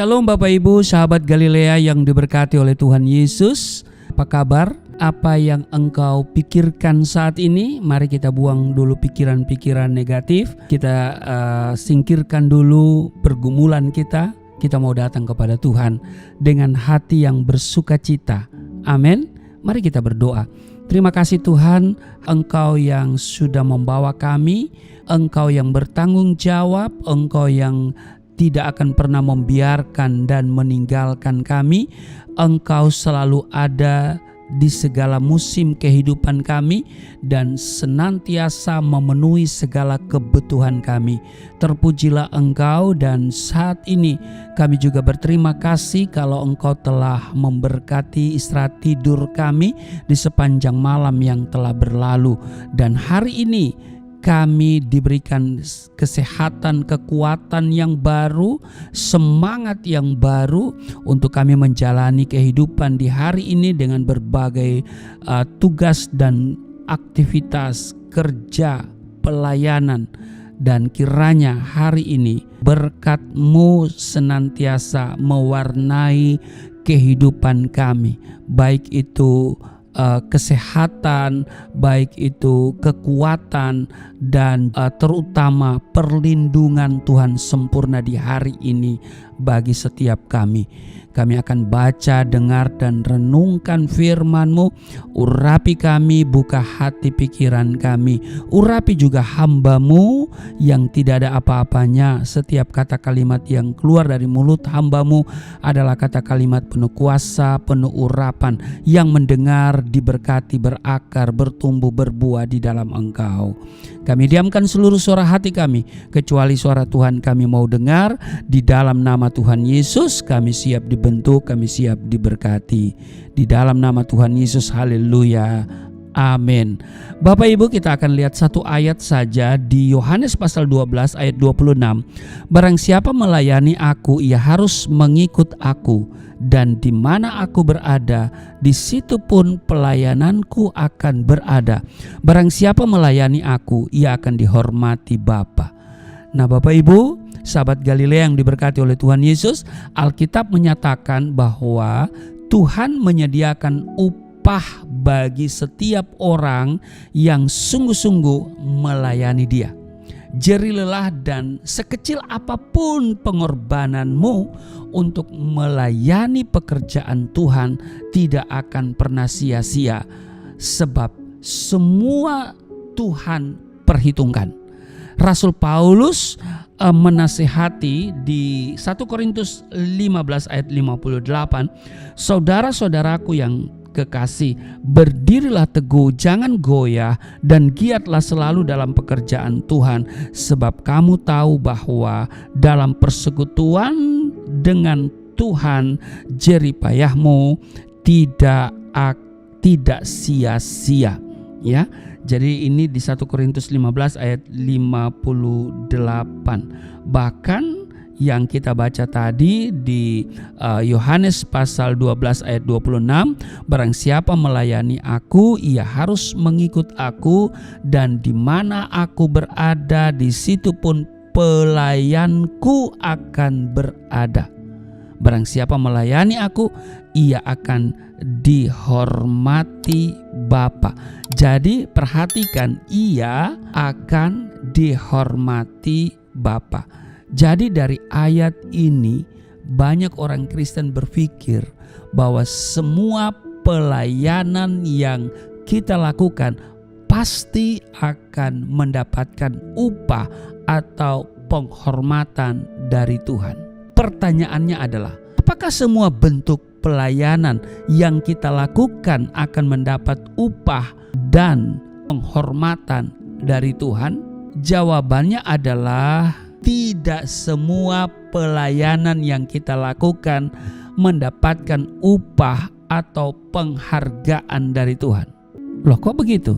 Shalom Bapak Ibu, sahabat Galilea yang diberkati oleh Tuhan Yesus. Apa kabar? Apa yang engkau pikirkan saat ini? Mari kita buang dulu pikiran-pikiran negatif. Kita singkirkan dulu pergumulan kita. Kita mau datang kepada Tuhan dengan hati yang bersukacita. Amin. Mari kita berdoa. Terima kasih Tuhan, Engkau yang sudah membawa kami, Engkau yang bertanggung jawab, Engkau yang tidak akan pernah membiarkan dan meninggalkan kami. Engkau selalu ada di segala musim kehidupan kami dan senantiasa memenuhi segala kebutuhan kami. Terpujilah Engkau, dan saat ini kami juga berterima kasih kalau Engkau telah memberkati istirahat tidur kami di sepanjang malam yang telah berlalu. Dan hari ini kami diberikan kesehatan, kekuatan yang baru, semangat yang baru untuk kami menjalani kehidupan di hari ini dengan berbagai tugas dan aktivitas kerja, pelayanan. Dan kiranya hari ini berkat-Mu senantiasa mewarnai kehidupan kami, baik itu kesehatan, baik itu kekuatan, dan terutama perlindungan Tuhan sempurna di hari ini bagi setiap kami. Kami akan baca, dengar, dan renungkan firman-Mu. Urapi kami, buka hati pikiran kami. Urapi juga hamba-Mu yang tidak ada apa-apanya. Setiap kata kalimat yang keluar dari mulut hamba-Mu adalah kata kalimat penuh kuasa, penuh urapan, yang mendengar diberkati, berakar, bertumbuh, berbuah di dalam Engkau. Kami diamkan seluruh suara hati kami, kecuali suara Tuhan kami mau dengar. Di dalam nama Tuhan Yesus kami siap dibentuk, kami siap diberkati. Di dalam nama Tuhan Yesus, haleluya, amin. Bapak Ibu, kita akan lihat satu ayat saja di Yohanes pasal 12 ayat 26. Barang siapa melayani aku, ia harus mengikut aku, dan di mana aku berada, di situ pun pelayananku akan berada. Barang siapa melayani aku, ia akan dihormati Bapa. Nah Bapak Ibu, sahabat Galilea yang diberkati oleh Tuhan Yesus, Alkitab menyatakan bahwa Tuhan menyediakan upah bagi setiap orang yang sungguh-sungguh melayani Dia. Jerih lelah dan sekecil apapun pengorbananmu untuk melayani pekerjaan Tuhan tidak akan pernah sia-sia, sebab semua Tuhan perhitungkan. Rasul Paulus menasihati di 1 Korintus 15 ayat 58, saudara-saudaraku yang kekasih, berdirilah teguh, jangan goyah, dan giatlah selalu dalam pekerjaan Tuhan, sebab kamu tahu bahwa dalam persekutuan dengan Tuhan jerih payahmu tidak sia-sia. Ya, jadi ini di 1 Korintus 15 ayat 58. Bahkan yang kita baca tadi di Yohanes pasal 12 ayat 26, barang siapa melayani aku, ia harus mengikut aku, dan di mana aku berada, di situ pun pelayanku akan berada. Barang siapa melayani aku, ia akan dihormati Bapa. Jadi perhatikan, ia akan dihormati Bapa. Jadi dari ayat ini banyak orang Kristen berpikir bahwa semua pelayanan yang kita lakukan pasti akan mendapatkan upah atau penghormatan dari Tuhan. Pertanyaannya adalah, apakah semua bentuk pelayanan yang kita lakukan akan mendapat upah dan penghormatan dari Tuhan? Jawabannya adalah tidak semua pelayanan yang kita lakukan mendapatkan upah atau penghargaan dari Tuhan. Loh, kok begitu?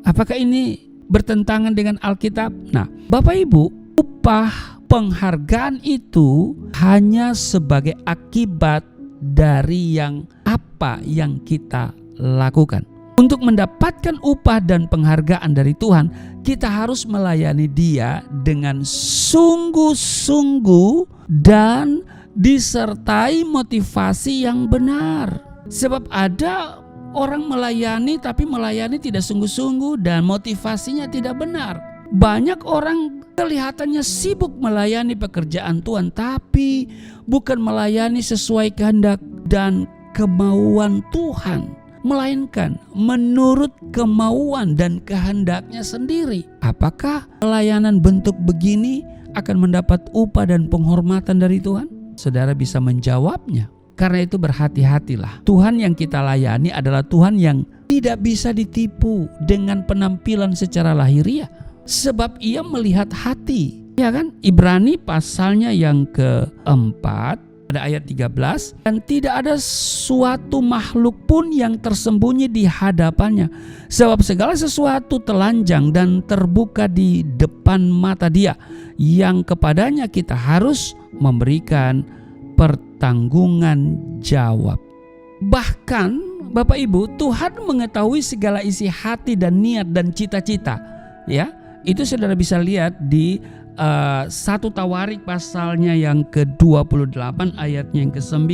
Apakah ini bertentangan dengan Alkitab? Nah, Bapak Ibu, upah penghargaan itu hanya sebagai akibat dari apa yang kita lakukan. Untuk mendapatkan upah dan penghargaan dari Tuhan, kita harus melayani Dia dengan sungguh-sungguh dan disertai motivasi yang benar. Sebab ada orang melayani tapi melayani tidak sungguh-sungguh dan motivasinya tidak benar. Banyak orang kelihatannya sibuk melayani pekerjaan Tuhan tapi bukan melayani sesuai kehendak dan kemauan Tuhan, melainkan menurut kemauan dan kehendaknya sendiri. Apakah pelayanan bentuk begini akan mendapat upah dan penghormatan dari Tuhan? Saudara bisa menjawabnya. Karena itu berhati-hatilah. Tuhan yang kita layani adalah Tuhan yang tidak bisa ditipu dengan penampilan secara lahiriah. Sebab ia melihat hati. Ya kan? Ibrani pasalnya yang keempat, pada ayat 13. Dan tidak ada suatu makhluk pun yang tersembunyi di hadapannya. Sebab segala sesuatu telanjang dan terbuka di depan mata Dia, yang kepadanya kita harus memberikan pertanggungan jawab. Bahkan Bapak Ibu, Tuhan mengetahui segala isi hati dan niat dan cita-cita. Ya, itu saudara bisa lihat di 1 Tawarik pasalnya yang ke-28 ayatnya yang ke-9.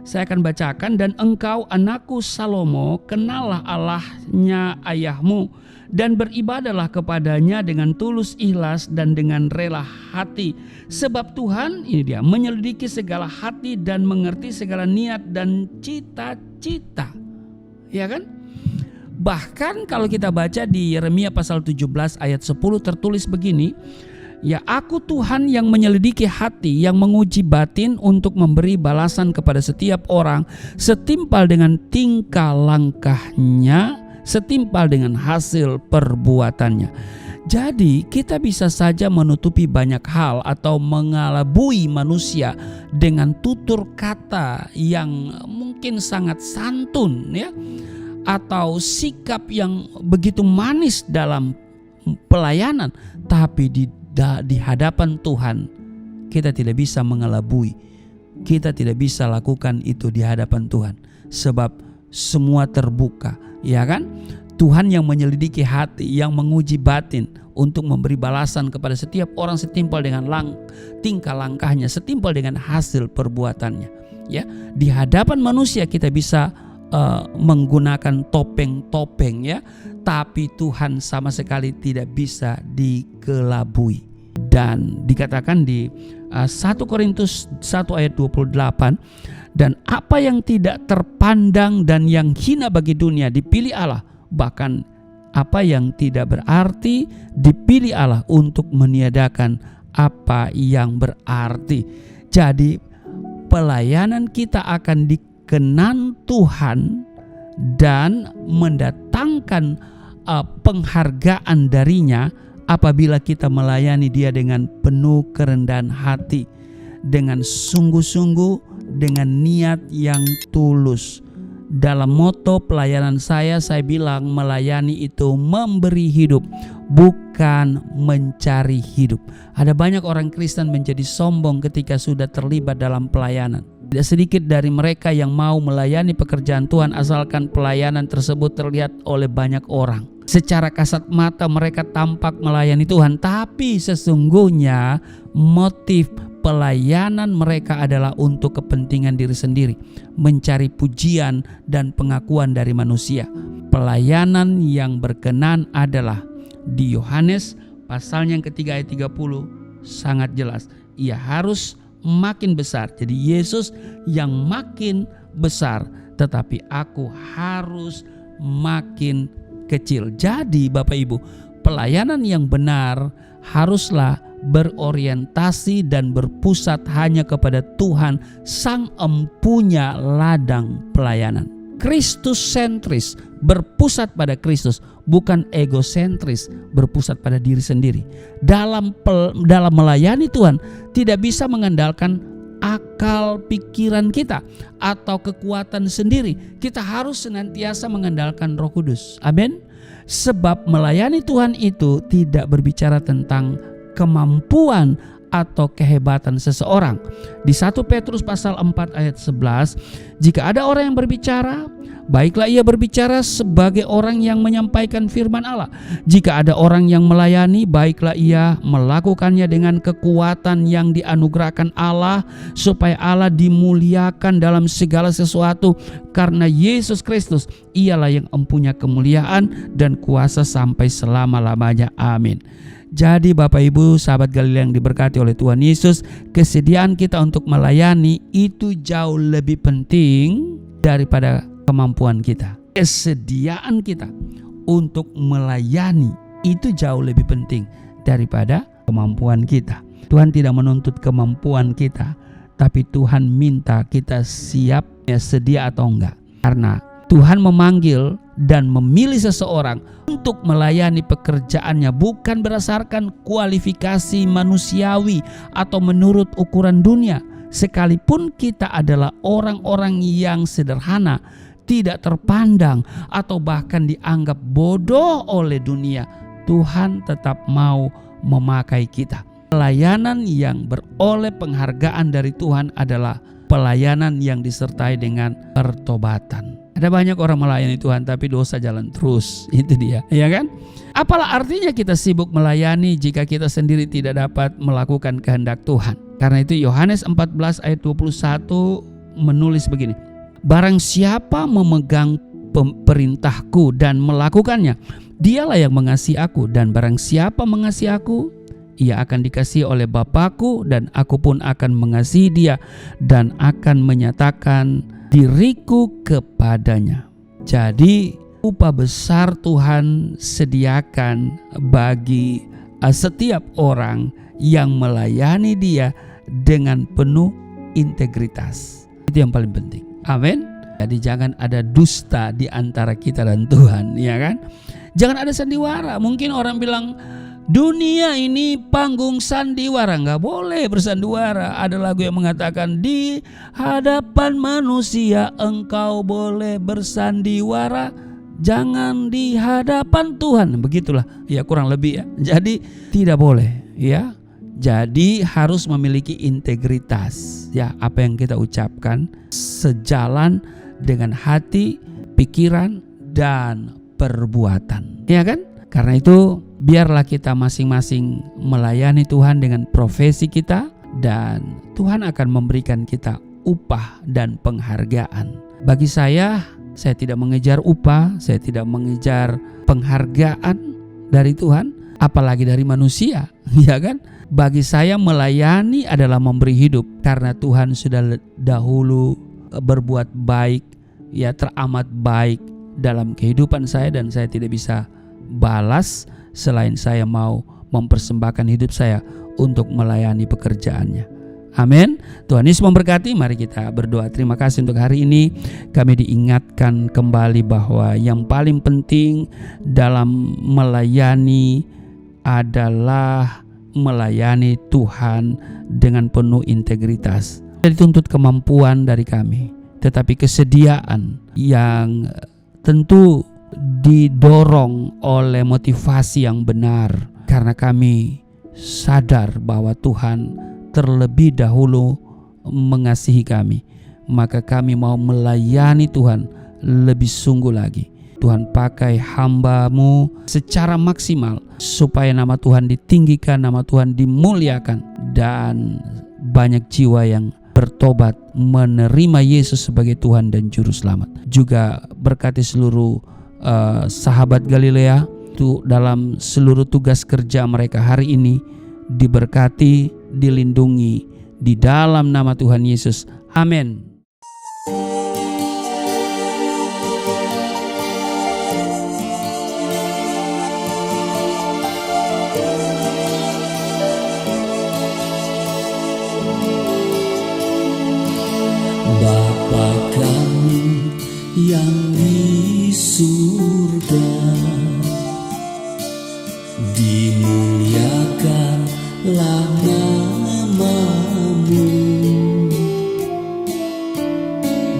Saya akan bacakan. Dan engkau anakku Salomo, kenallah Allahnya ayahmu dan beribadahlah kepadanya dengan tulus ikhlas dan dengan rela hati. Sebab Tuhan, ini dia, menyelidiki segala hati dan mengerti segala niat dan cita-cita. Ya kan? Bahkan kalau kita baca di Yeremia pasal 17 ayat 10 tertulis begini. Ya, aku Tuhan yang menyelidiki hati, yang menguji batin untuk memberi balasan kepada setiap orang setimpal dengan tingkah langkahnya, setimpal dengan hasil perbuatannya. Jadi kita bisa saja menutupi banyak hal atau mengelabui manusia dengan tutur kata yang mungkin sangat santun, ya, atau sikap yang begitu manis dalam pelayanan, tapi di hadapan Tuhan kita tidak bisa mengelabui. Kita tidak bisa lakukan itu di hadapan Tuhan, sebab semua terbuka, ya kan? Tuhan yang menyelidiki hati, yang menguji batin untuk memberi balasan kepada setiap orang setimpal dengan tingkah langkahnya, setimpal dengan hasil perbuatannya. Ya, di hadapan manusia kita bisa menggunakan topeng-topeng, ya, tapi Tuhan sama sekali tidak bisa dikelabui. Dan dikatakan di 1 Korintus 1 ayat 28, dan apa yang tidak terpandang dan yang hina bagi dunia dipilih Allah, bahkan apa yang tidak berarti dipilih Allah untuk meniadakan apa yang berarti. Jadi pelayanan kita akan dikenan Tuhan dan mendatangkan penghargaan darinya apabila kita melayani Dia dengan penuh kerendahan hati, dengan sungguh-sungguh, dengan niat yang tulus. Dalam moto pelayanan saya bilang melayani itu memberi hidup, bukan mencari hidup. Ada banyak orang Kristen menjadi sombong ketika sudah terlibat dalam pelayanan. Tidak sedikit dari mereka yang mau melayani pekerjaan Tuhan asalkan pelayanan tersebut terlihat oleh banyak orang. Secara kasat mata mereka tampak melayani Tuhan, tapi sesungguhnya motif pelayanan mereka adalah untuk kepentingan diri sendiri, mencari pujian dan pengakuan dari manusia. Pelayanan yang berkenan adalah di Yohanes pasal yang ketiga ayat 30 sangat jelas. Ia harus makin besar. Jadi Yesus yang makin besar, tetapi aku harus makin kecil. Jadi Bapak Ibu, pelayanan yang benar haruslah berorientasi dan berpusat hanya kepada Tuhan Sang Empunya ladang pelayanan. Kristus sentris, berpusat pada Kristus, bukan egosentris, berpusat pada diri sendiri. Dalam melayani Tuhan tidak bisa mengandalkan akal pikiran kita atau kekuatan sendiri. Kita harus senantiasa mengandalkan Roh Kudus. Amin. Sebab melayani Tuhan itu tidak berbicara tentang kemampuan atau kehebatan seseorang. Di 1 Petrus pasal 4 ayat 11, jika ada orang yang berbicara, baiklah ia berbicara sebagai orang yang menyampaikan firman Allah. Jika ada orang yang melayani, baiklah ia melakukannya dengan kekuatan yang dianugerahkan Allah, supaya Allah dimuliakan dalam segala sesuatu, karena Yesus Kristus ialah yang mempunyai kemuliaan dan kuasa sampai selama-lamanya. Amin. Jadi Bapak Ibu sahabat Galilea yang diberkati oleh Tuhan Yesus, kesediaan kita untuk melayani itu jauh lebih penting daripada kemampuan kita. Kesediaan kita untuk melayani itu jauh lebih penting daripada kemampuan kita. Tuhan tidak menuntut kemampuan kita, tapi Tuhan minta kita siap, sedia atau enggak. Karena Tuhan memanggil dan memilih seseorang untuk melayani pekerjaannya bukan berdasarkan kualifikasi manusiawi atau menurut ukuran dunia. Sekalipun kita adalah orang-orang yang sederhana, tidak terpandang atau bahkan dianggap bodoh oleh dunia, Tuhan tetap mau memakai kita. Pelayanan yang beroleh penghargaan dari Tuhan adalah pelayanan yang disertai dengan pertobatan. Ada banyak orang melayani Tuhan tapi dosa jalan terus. Itu dia, ya kan? Apalah artinya kita sibuk melayani jika kita sendiri tidak dapat melakukan kehendak Tuhan. Karena itu Yohanes 14 ayat 21 menulis begini. Barang siapa memegang perintahku dan melakukannya, dialah yang mengasihi aku, dan barang siapa mengasihi aku, ia akan dikasihi oleh Bapa-Ku, dan aku pun akan mengasihi dia dan akan menyatakan diriku kepadanya. Jadi upah besar Tuhan sediakan bagi setiap orang yang melayani dia dengan penuh integritas. Itu yang paling penting. Amin. Jadi jangan ada dusta di antara kita dan Tuhan, ya kan? Jangan ada sandiwara. Mungkin orang bilang dunia ini panggung sandiwara. Nggak boleh bersandiwara. Ada lagu yang mengatakan di hadapan manusia engkau boleh bersandiwara, jangan di hadapan Tuhan. Begitulah ya kurang lebih ya. Jadi tidak boleh ya. Jadi harus memiliki integritas ya, apa yang kita ucapkan sejalan dengan hati, pikiran dan perbuatan. Ya kan? Karena itu biarlah kita masing-masing melayani Tuhan dengan profesi kita, dan Tuhan akan memberikan kita upah dan penghargaan. Bagi saya tidak mengejar upah, saya tidak mengejar penghargaan dari Tuhan, apalagi dari manusia, ya kan? Bagi saya melayani adalah memberi hidup, karena Tuhan sudah dahulu berbuat baik, ya teramat baik dalam kehidupan saya, dan saya tidak bisa balas selain saya mau mempersembahkan hidup saya untuk melayani pekerjaannya. Amin. Tuhan Yesus memberkati. Mari kita berdoa. Terima kasih untuk hari ini. Kami diingatkan kembali bahwa yang paling penting dalam melayani adalah melayani Tuhan dengan penuh integritas. Tidak dituntut kemampuan dari kami, tetapi kesediaan yang tentu didorong oleh motivasi yang benar, karena kami sadar bahwa Tuhan terlebih dahulu mengasihi kami, maka kami mau melayani Tuhan lebih sungguh lagi. Tuhan pakai hamba-Mu secara maksimal supaya nama Tuhan ditinggikan, nama Tuhan dimuliakan, dan banyak jiwa yang bertobat menerima Yesus sebagai Tuhan dan Juru Selamat. Juga berkati seluruh sahabat Galilea itu dalam seluruh tugas kerja mereka hari ini, diberkati, dilindungi di dalam nama Tuhan Yesus. Amin. Bapa kami yang di surga, dimuliakanlah nama-Mu,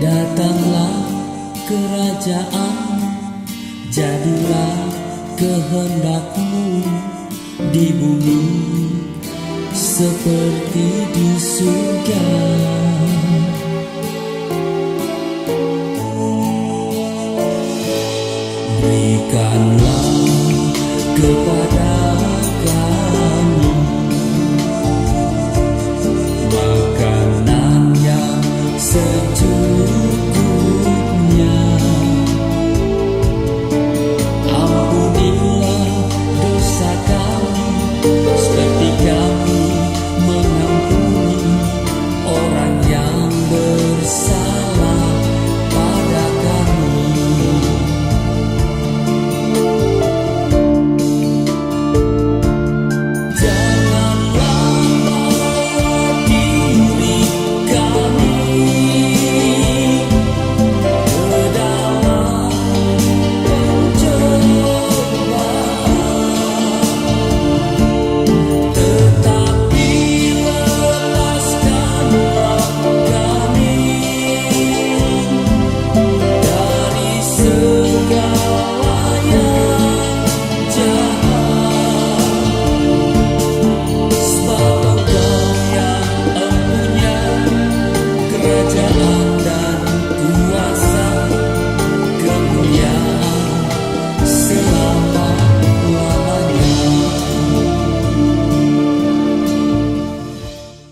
datanglah kerajaan, jadilah kehendak-Mu di bumi seperti di surga. Berikanlah kepada